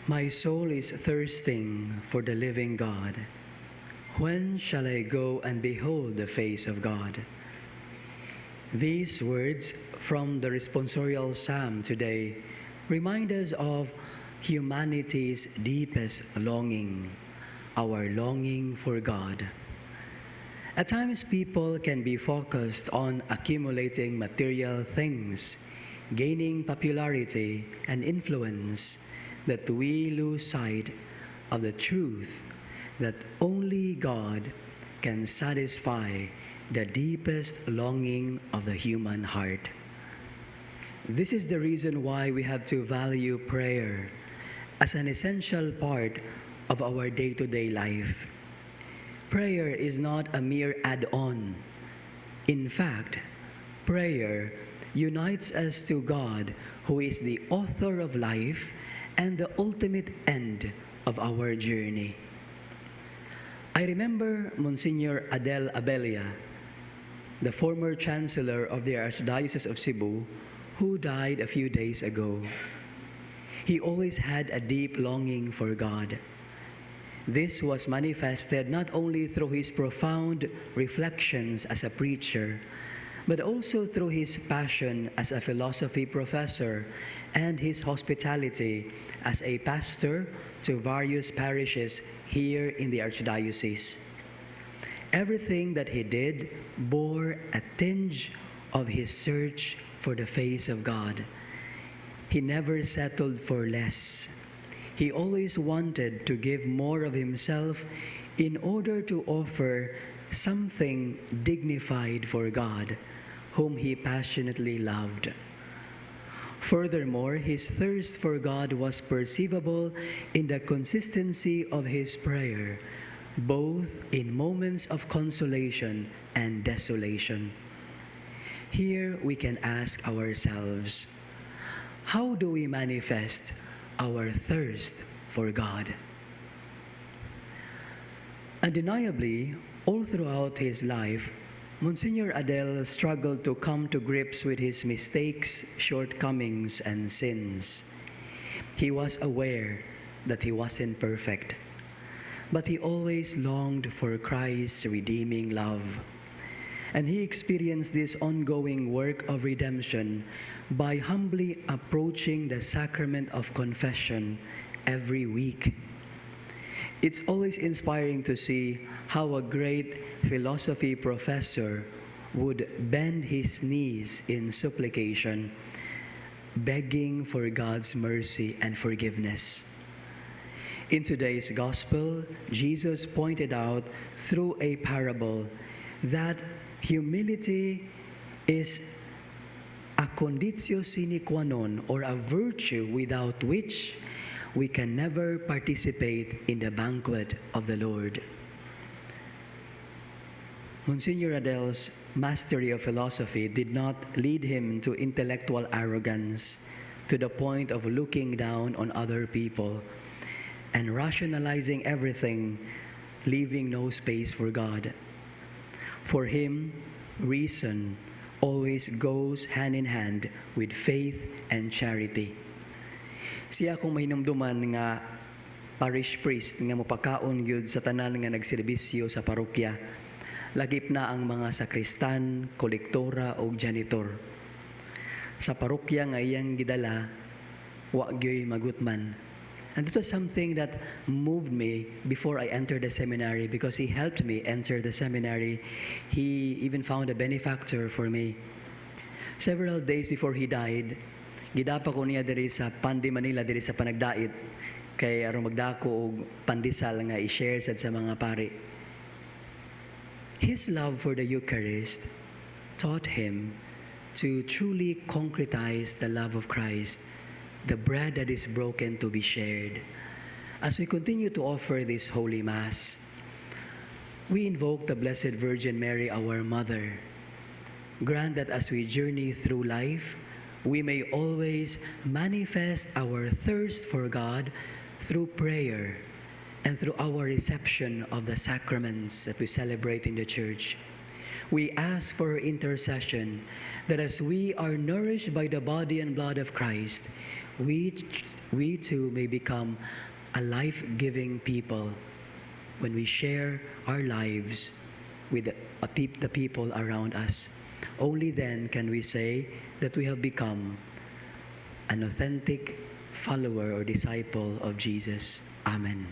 My soul is thirsting for the living God. When shall I go and behold the face of God? These words from the responsorial psalm today remind us of humanity's deepest longing, our longing for God. At times, people can be focused on accumulating material things, gaining popularity and influence, that we lose sight of the truth that only God can satisfy the deepest longing of the human heart. This is the reason why we have to value prayer as an essential part of our day-to-day life. Prayer is not a mere add-on. In fact, prayer unites us to God, who is the author of life and the ultimate end of our journey. I remember Monsignor Abelia, the former Chancellor of the Archdiocese of Cebu, who died a few days ago. He always had a deep longing for God. This was manifested not only through his profound reflections as a preacher, but also through his passion as a philosophy professor and his hospitality as a pastor to various parishes here in the Archdiocese. Everything that he did bore a tinge of his search for the face of God. He never settled for less. He always wanted to give more of himself in order to offer something dignified for God, whom he passionately loved. Furthermore, his thirst for God was perceivable in the consistency of his prayer, both in moments of consolation and desolation. Here we can ask ourselves, how do we manifest our thirst for God? Undeniably, all throughout his life, Monsignor Adel struggled to come to grips with his mistakes, shortcomings, and sins. He was aware that he wasn't perfect, but he always longed for Christ's redeeming love. And he experienced this ongoing work of redemption by humbly approaching the sacrament of confession every week. It's always inspiring to see how a great philosophy professor would bend his knees in supplication, begging for God's mercy and forgiveness. In today's gospel, Jesus pointed out through a parable that humility is a conditio sine qua non, or a virtue without which we can never participate in the banquet of the Lord. Monsignor Adel's mastery of philosophy did not lead him to intellectual arrogance to the point of looking down on other people and rationalizing everything, leaving no space for God. For him, reason always goes hand in hand with faith and charity. Siya kung may hinumduman nga parish priest nga mopakaon gyud sa tanan nga nagserbisyo sa parokya, lagip na ang mga sakristan, kolektora o janitor. Sa parokya nga iyang gidala, wa gyoy magutman. And this was something that moved me before I entered the seminary, because he helped me enter the seminary. He even found a benefactor for me. Several days before he died, gidapa ko niya diri sa Pandi, Manila, diri sa panagdait, kay aron magdako og pandesal nga i-share sad sa mga pari. His love for the Eucharist taught him to truly concretize the love of Christ, the bread that is broken to be shared. As we continue to offer this Holy Mass, we invoke the Blessed Virgin Mary, our Mother. Grant that as we journey through life, we may always manifest our thirst for God through prayer and through our reception of the sacraments that we celebrate in the Church. We ask for her intercession that as we are nourished by the body and blood of Christ, we too may become a life-giving people when we share our lives with the people around us. Only then can we say that we have become an authentic follower or disciple of Jesus. Amen.